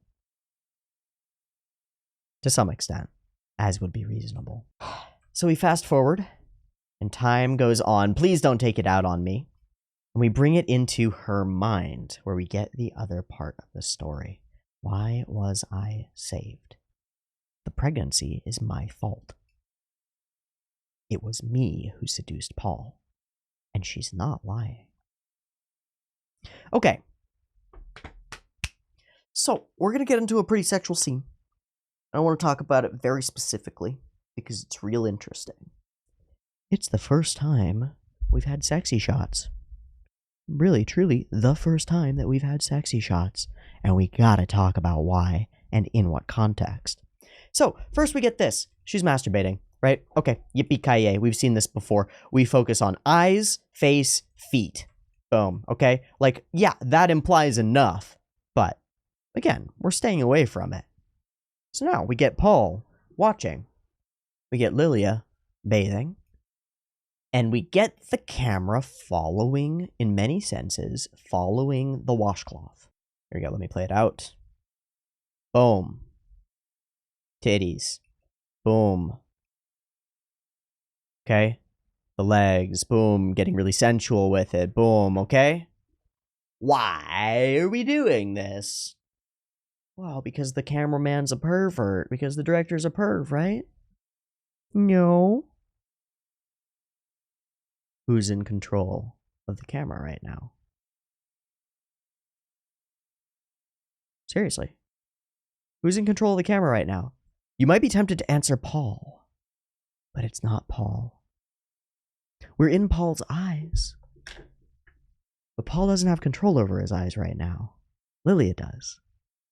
To some extent, as would be reasonable. So we fast forward, and time goes on. Please don't take it out on me. And we bring it into her mind, where we get the other part of the story. Why was I saved? The pregnancy is my fault. It was me who seduced Paul. And she's not lying. Okay. So, we're going to get into a pretty sexual scene. I want to talk about it very specifically, because it's real interesting. It's the first time we've had sexy shots. Really, truly, the first time that we've had sexy shots. And we gotta talk about why, and in what context. So, first we get this. She's masturbating, right? Okay, yippee-ki-yay. We've seen this before. We focus on eyes, face, feet. Boom. Okay? Like, yeah, that implies enough. But, again, we're staying away from it. So now we get Paul watching. We get Lilia bathing. And we get the camera following, in many senses, following the washcloth. Here we go. Let me play it out. Boom. Titties. Boom. Okay? The legs. Boom. Getting really sensual with it. Boom. Okay? Why are we doing this? Well, because the cameraman's a pervert. Because the director's a perv, right? No. Who's in control of the camera right now? Seriously. Who's in control of the camera right now? You might be tempted to answer Paul, but it's not Paul. We're in Paul's eyes. But Paul doesn't have control over his eyes right now. Lilia does.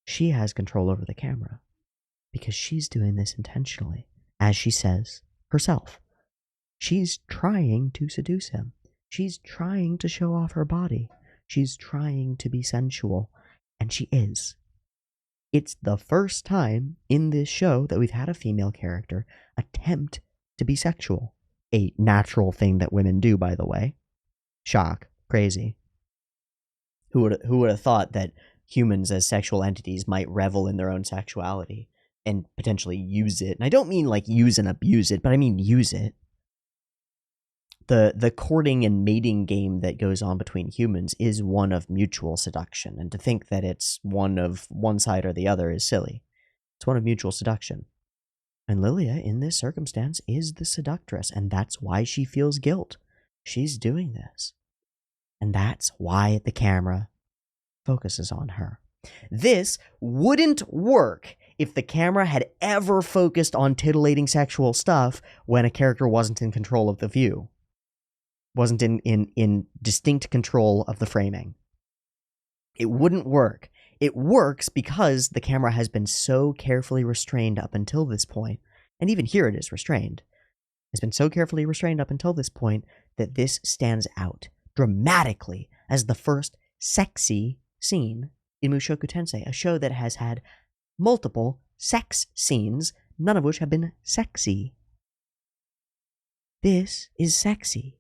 She has control over the camera because she's doing this intentionally, as she says herself. She's trying to seduce him. She's trying to show off her body. She's trying to be sensual, and she is. It's the first time in this show that we've had a female character attempt to be sexual. A natural thing that women do, by the way. Shock. Crazy. Who would have thought that humans as sexual entities might revel in their own sexuality and potentially use it? And I don't mean like use and abuse it, but I mean use it. The courting and mating game that goes on between humans is one of mutual seduction, and to think that it's one of one side or the other is silly. It's one of mutual seduction. And Lilia, in this circumstance, is the seductress, and that's why she feels guilt. She's doing this. And that's why the camera focuses on her. This wouldn't work if the camera had ever focused on titillating sexual stuff when a character wasn't in control of the view. Wasn't in distinct control of the framing. It wouldn't work. It works because the camera has been so carefully restrained up until this point, and even here it is restrained. It's been so carefully restrained up until this point that this stands out dramatically as the first sexy scene in Mushoku Tensei, a show that has had multiple sex scenes, none of which have been sexy. This is sexy.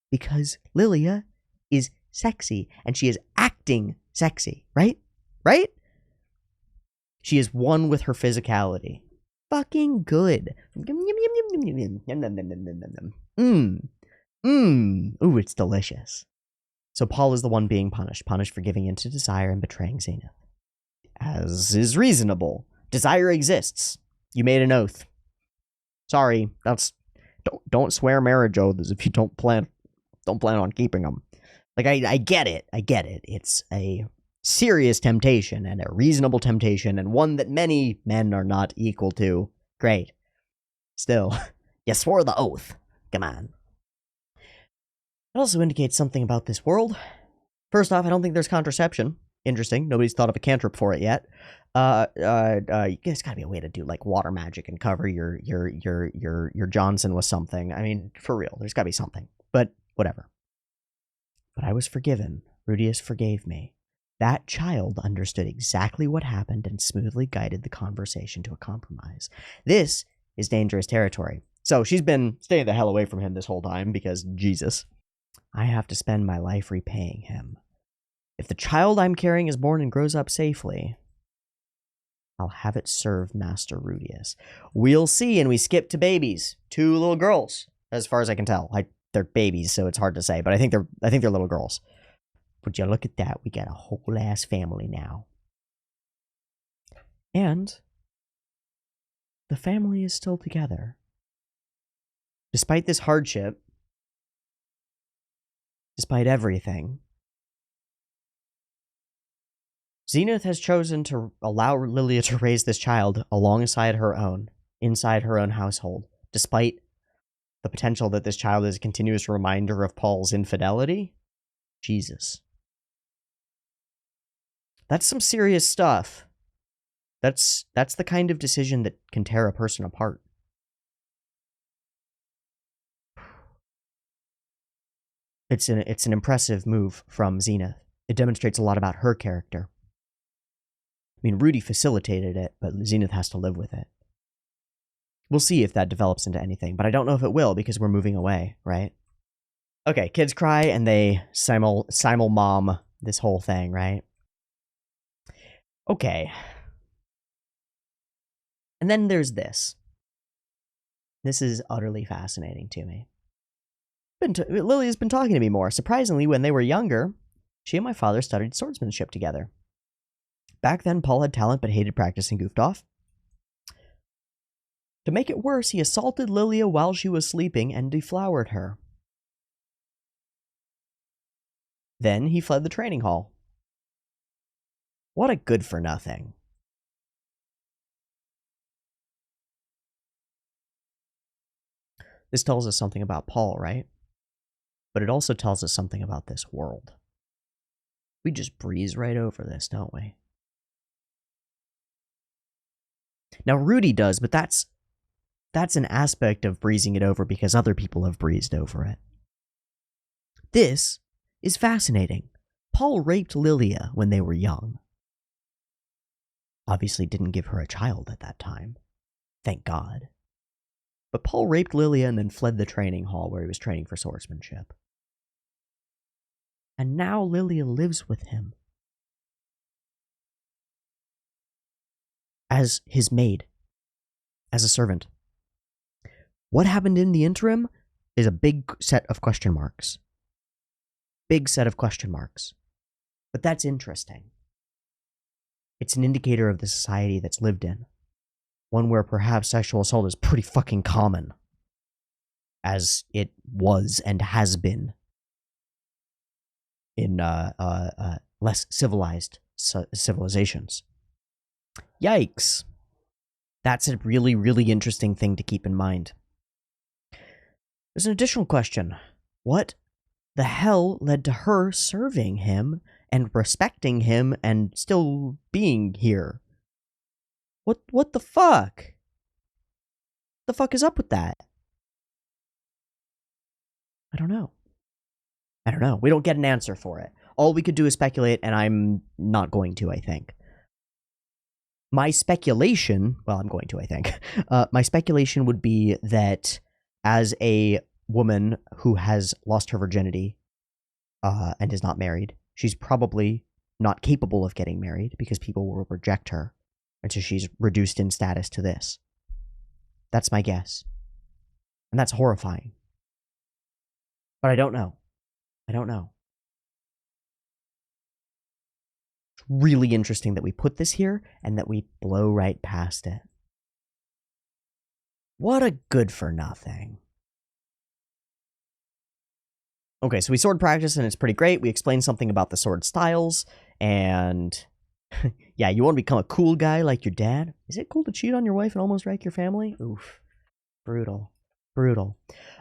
Because Lilia is sexy, and she is acting sexy, right? Right? She is one with her physicality. Fucking good. Ooh, it's delicious. So Paul is the one being punished for giving in to desire and betraying Zenith. As is reasonable. Desire exists. You made an oath. Sorry, that's... Don't swear marriage oaths if you don't plan on keeping them. Like, I get it. It's a serious temptation and a reasonable temptation and one that many men are not equal to. Great. Still, you swore the oath. Come on. It also indicates something about this world. First off, I don't think there's contraception. Interesting. Nobody's thought of a cantrip for it yet. There's gotta be a way to do like water magic and cover your Johnson with something. I mean, for real, there's gotta be something. But whatever. But I was forgiven. Rudius forgave me. That child understood exactly what happened and smoothly guided the conversation to a compromise. This is dangerous territory. So she's been staying the hell away from him this whole time because, Jesus, I have to spend my life repaying him. If the child I'm carrying is born and grows up safely, I'll have it serve Master Rudius. We'll see, and we skip to babies. 2 little girls, as far as I can tell. They're babies, so it's hard to say, but I think they're little girls. Would you look at that? We got a whole ass family now. And the family is still together. Despite this hardship, despite everything, Zenith has chosen to allow Lilia to raise this child alongside her own, inside her own household, despite the potential that this child is a continuous reminder of Paul's infidelity. Jesus. That's some serious stuff. That's the kind of decision that can tear a person apart. It's an impressive move from Zenith. It demonstrates a lot about her character. I mean, Rudy facilitated it, but Zenith has to live with it. We'll see if that develops into anything, but I don't know if it will because we're moving away, right? Okay, kids cry and they simul mom this whole thing, right? Okay. And then there's this. This is utterly fascinating to me. Lily has been talking to me more. Surprisingly, when they were younger, she and my father studied swordsmanship together. Back then, Paul had talent but hated practice and goofed off. To make it worse, he assaulted Lilia while she was sleeping and deflowered her. Then he fled the training hall. What a good-for-nothing. This tells us something about Paul, right? But it also tells us something about this world. We just breeze right over this, don't we? Now, Rudy does, but that's an aspect of breezing it over because other people have breezed over it. This is fascinating. Paul raped Lilia when they were young. Obviously didn't give her a child at that time. Thank God. But Paul raped Lilia and then fled the training hall where he was training for swordsmanship. And now Lilia lives with him. As his maid. As a servant. What happened in the interim is a big set of question marks. Big set of question marks. But that's interesting. It's an indicator of the society that's lived in. One where perhaps sexual assault is pretty fucking common. As it was and has been. In less civilized civilizations. Yikes. That's a really, really interesting thing to keep in mind. There's an additional question. What the hell led to her serving him and respecting him and still being here? What the fuck? The fuck is up with that? I don't know. We don't get an answer for it. All we could do is speculate, and I'm not going to, I think. My speculation, well, I'm going to, I think. My speculation would be that as a woman who has lost her virginity and is not married, she's probably not capable of getting married because people will reject her. And so she's reduced in status to this. That's my guess. And that's horrifying. But I don't know. It's really interesting that we put this here and that we blow right past it. What a good for nothing. Okay, so we sword practice and it's pretty great. We explained something about the sword styles and yeah, you want to become a cool guy like your dad? Is it cool to cheat on your wife and almost wreck your family? Oof. Brutal.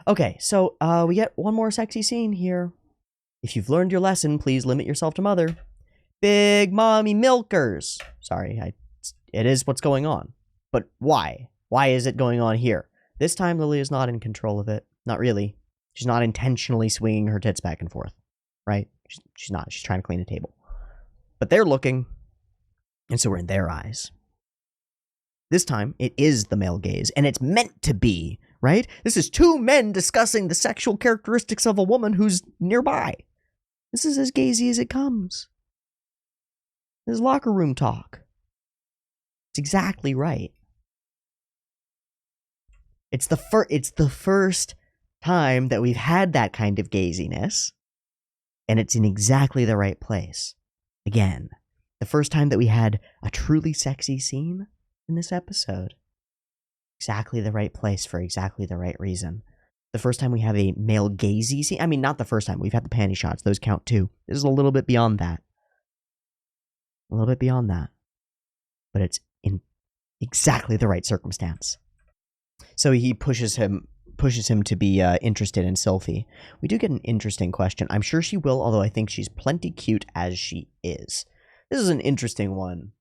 Okay, so we get one more sexy scene here. If you've learned your lesson, please limit yourself to mother. Big mommy milkers. Sorry, it is what's going on. But why? Why is it going on here? This time, Lily is not in control of it. Not really. She's not intentionally swinging her tits back and forth. Right? She's not. She's trying to clean a table. But they're looking. And so we're in their eyes. This time, it is the male gaze. And it's meant to be. Right? This is two men discussing the sexual characteristics of a woman who's nearby. This is as gazy as it comes. This is locker room talk. It's exactly right. It's the first time that we've had that kind of gaziness, and it's in exactly the right place. Again, the first time that we had a truly sexy scene in this episode. Exactly the right place for exactly the right reason. The first time we have a male gazy scene. I mean, not the first time. We've had the panty shots. Those count too. This is a little bit beyond that. But it's in exactly the right circumstance. So he pushes him to be interested in Sylphie. We do get an interesting question. I'm sure she will, although I think she's plenty cute as she is. This is an interesting one.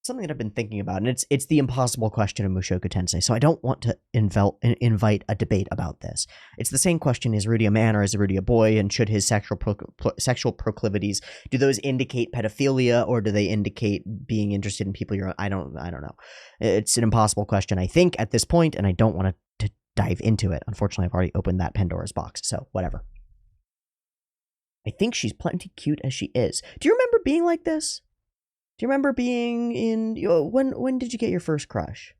something that I've been thinking about, and it's the impossible question of Mushoku Tensei, so I don't want to invite a debate about this. It's the same question, is Rudy a man or is Rudy a boy, and should his sexual proclivities, do those indicate pedophilia, or do they indicate being interested in people you're... I don't know. It's an impossible question, I think, at this point, and I don't want to dive into it. Unfortunately, I've already opened that Pandora's box, so whatever. I think she's plenty cute as she is. Do you remember being like this? Do you remember being in... when did you get your first crush?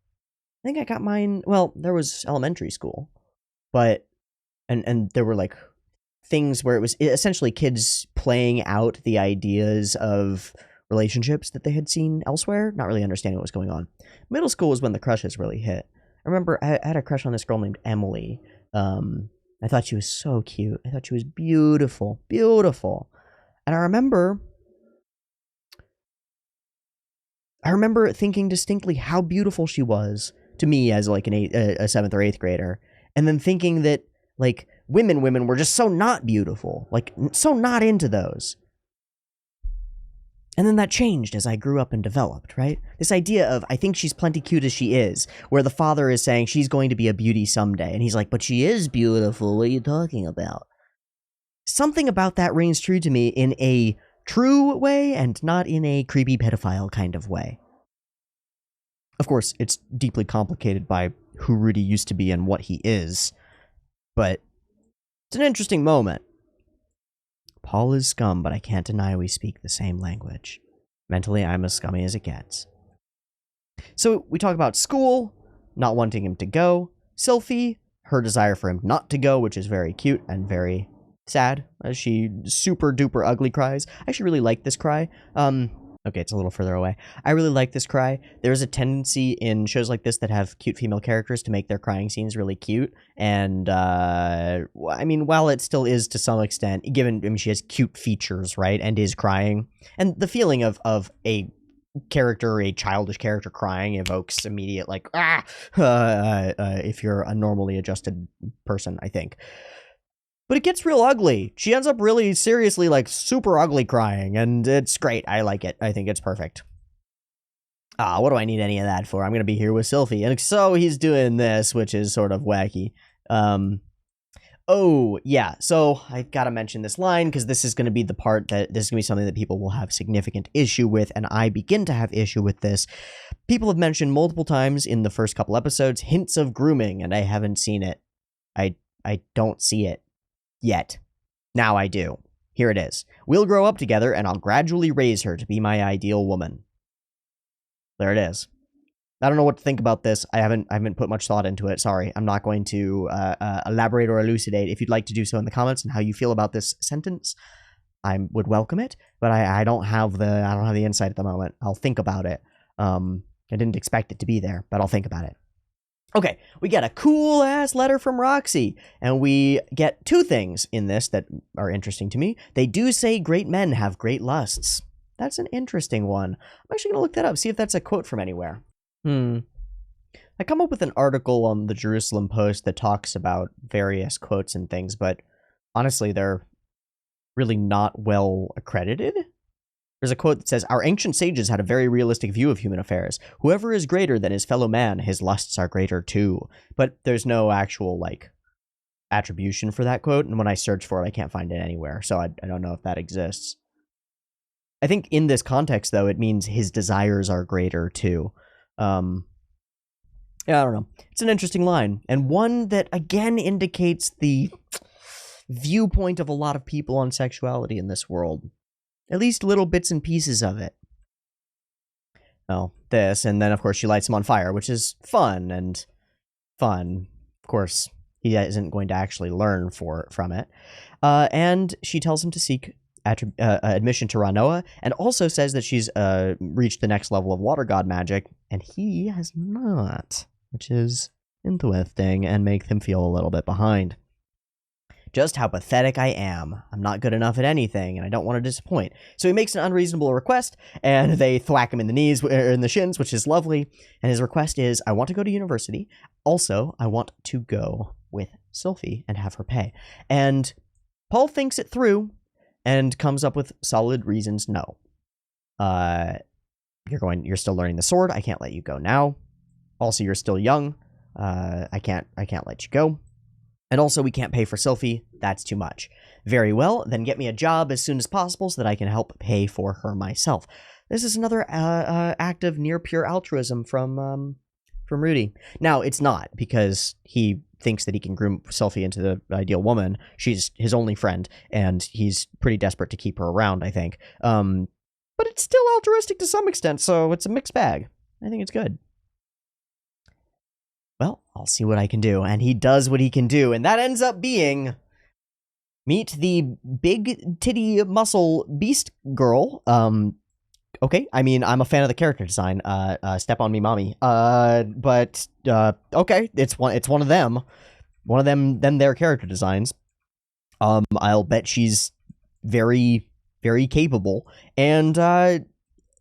I think I got mine... Well, there was elementary school. But... And there were, like, things where it was essentially kids playing out the ideas of relationships that they had seen elsewhere, not really understanding what was going on. Middle school was when the crushes really hit. I remember I had a crush on this girl named Emily. I thought she was so cute. I thought she was beautiful. Beautiful. And I remember thinking distinctly how beautiful she was to me as like a 7th or 8th grader, and then thinking that like women were just so not beautiful, like so not into those. And then that changed as I grew up and developed, right? This idea of, I think she's plenty cute as she is, where the father is saying she's going to be a beauty someday, and he's like, but she is beautiful, what are you talking about? Something about that rings true to me in a true way and not in a creepy pedophile kind of way. Of course, it's deeply complicated by who Rudy used to be and what he is, but it's an interesting moment. Paul is scum, but I can't deny we speak the same language. Mentally, I'm as scummy as it gets. So we talk about school, not wanting him to go, Sylphie, her desire for him not to go, which is very cute and very sad, as she super duper ugly cries. I actually really like this cry. Okay, it's a little further away. I really like this cry. There's a tendency in shows like this that have cute female characters to make their crying scenes really cute. And, I mean, while it still is to some extent, given, I mean, she has cute features, right, and is crying. And the feeling of a character, a childish character crying evokes immediate, like, if you're a normally adjusted person, I think. But it gets real ugly. She ends up really seriously, like, super ugly crying, and it's great. I like it. I think it's perfect. What do I need any of that for? I'm gonna be here with Sylphie. And so he's doing this, which is sort of wacky. Oh, yeah, so I gotta mention this line, because this is gonna be the part that, this is gonna be something that people will have significant issue with, and I begin to have issue with this. People have mentioned multiple times in the first couple episodes, hints of grooming, and I haven't seen it. I don't see it. Yet. Now I do. Here it is. We'll grow up together, and I'll gradually raise her to be my ideal woman. There it is. I don't know what to think about this. I haven't put much thought into it. Sorry. I'm not going to elaborate or elucidate. If you'd like to do so in the comments and how you feel about this sentence, I would welcome it. But I don't have the insight at the moment. I'll think about it. I didn't expect it to be there, but I'll think about it. Okay, we get a cool-ass letter from Roxy, and we get two things in this that are interesting to me. They do say great men have great lusts. That's an interesting one. I'm actually going to look that up, see if that's a quote from anywhere. I come up with an article on the Jerusalem Post that talks about various quotes and things, but honestly, they're really not well accredited. There's a quote that says, our ancient sages had a very realistic view of human affairs. Whoever is greater than his fellow man, his lusts are greater too. But there's no actual, like, attribution for that quote, and when I search for it, I can't find it anywhere, so I don't know if that exists. I think in this context, though, it means his desires are greater too. Yeah, I don't know. It's an interesting line, and one that, again, indicates the viewpoint of a lot of people on sexuality in this world. At least little bits and pieces of it. Oh, this, and then, of course, she lights him on fire, which is fun. Of course, he isn't going to actually learn from it. And she tells him to seek admission to Ranoa, and also says that she's reached the next level of water god magic, and he has not, which is interesting and makes him feel a little bit behind. Just how pathetic I am. I'm not good enough at anything, and I don't want to disappoint. So he makes an unreasonable request, and they thwack him in the knees, or in the shins, which is lovely. And his request is, I want to go to university. Also, I want to go with Sylphie and have her pay. And Paul thinks it through, and comes up with solid reasons no. you're still learning the sword. I can't let you go now. Also, you're still young. I can't let you go. And also, we can't pay for Sylphie. That's too much. Very well, then get me a job as soon as possible so that I can help pay for her myself. This is another act of near pure altruism from Rudy. Now, it's not, because he thinks that he can groom Sylphie into the ideal woman. She's his only friend, and he's pretty desperate to keep her around, I think. But it's still altruistic to some extent, so it's a mixed bag. I think it's good. Well, I'll see what I can do. And he does what he can do, and that ends up being... meet the big titty muscle beast girl. Okay, I mean, I'm a fan of the character design. Step on me, mommy. But okay, it's one of them. One of them, their character designs. I'll bet she's very, very capable. And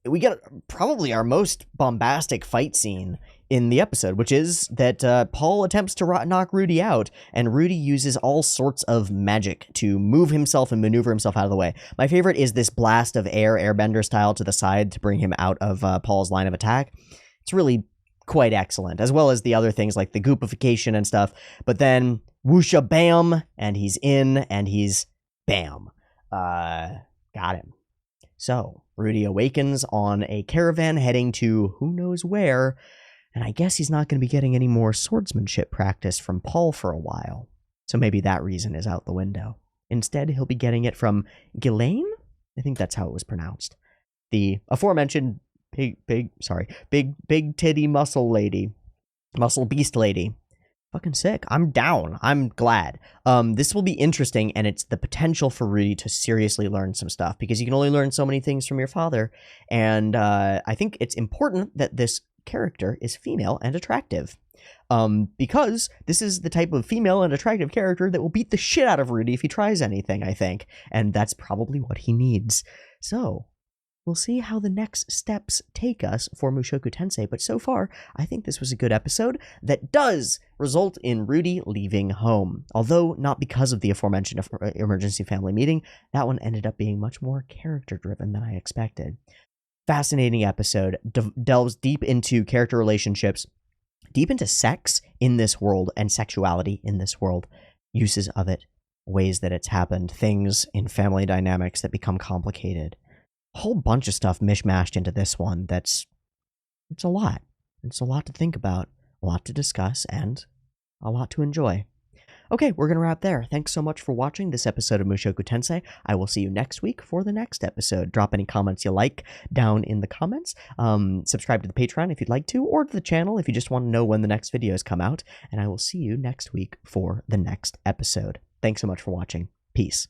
we get probably our most bombastic fight scene in the episode, which is that Paul attempts to knock Rudy out, and Rudy uses all sorts of magic to move himself and maneuver himself out of the way. My favorite is this blast of air, airbender style, to the side to bring him out of Paul's line of attack. It's really quite excellent, as well as the other things like the goopification and stuff. But then, whoosha bam, and he's in, and he's bam. Got him. So, Rudy awakens on a caravan heading to who knows where, and I guess he's not going to be getting any more swordsmanship practice from Paul for a while. So maybe that reason is out the window. Instead, he'll be getting it from Ghislaine? I think that's how it was pronounced. The aforementioned big titty muscle lady. Muscle beast lady. Fucking sick. I'm down. I'm glad. This will be interesting, and it's the potential for Rudy to seriously learn some stuff, because you can only learn so many things from your father, and I think it's important that this character is female and attractive, because this is the type of female and attractive character that will beat the shit out of Rudy if he tries anything, I think, and that's probably what he needs. So we'll see how the next steps take us for Mushoku Tensei, but so far, I think this was a good episode that does result in Rudy leaving home. Although not because of the aforementioned emergency family meeting, that one ended up being much more character-driven than I expected. Fascinating episode, delves deep into character relationships, deep into sex in this world and sexuality in this world, uses of it, ways that it's happened, things in family dynamics that become complicated. A whole bunch of stuff mishmashed into this one it's a lot. It's a lot to think about, a lot to discuss, and a lot to enjoy. Okay, we're going to wrap there. Thanks so much for watching this episode of Mushoku Tensei. I will see you next week for the next episode. Drop any comments you like down in the comments. Subscribe to the Patreon if you'd like to, or to the channel if you just want to know when the next videos come out. And I will see you next week for the next episode. Thanks so much for watching. Peace.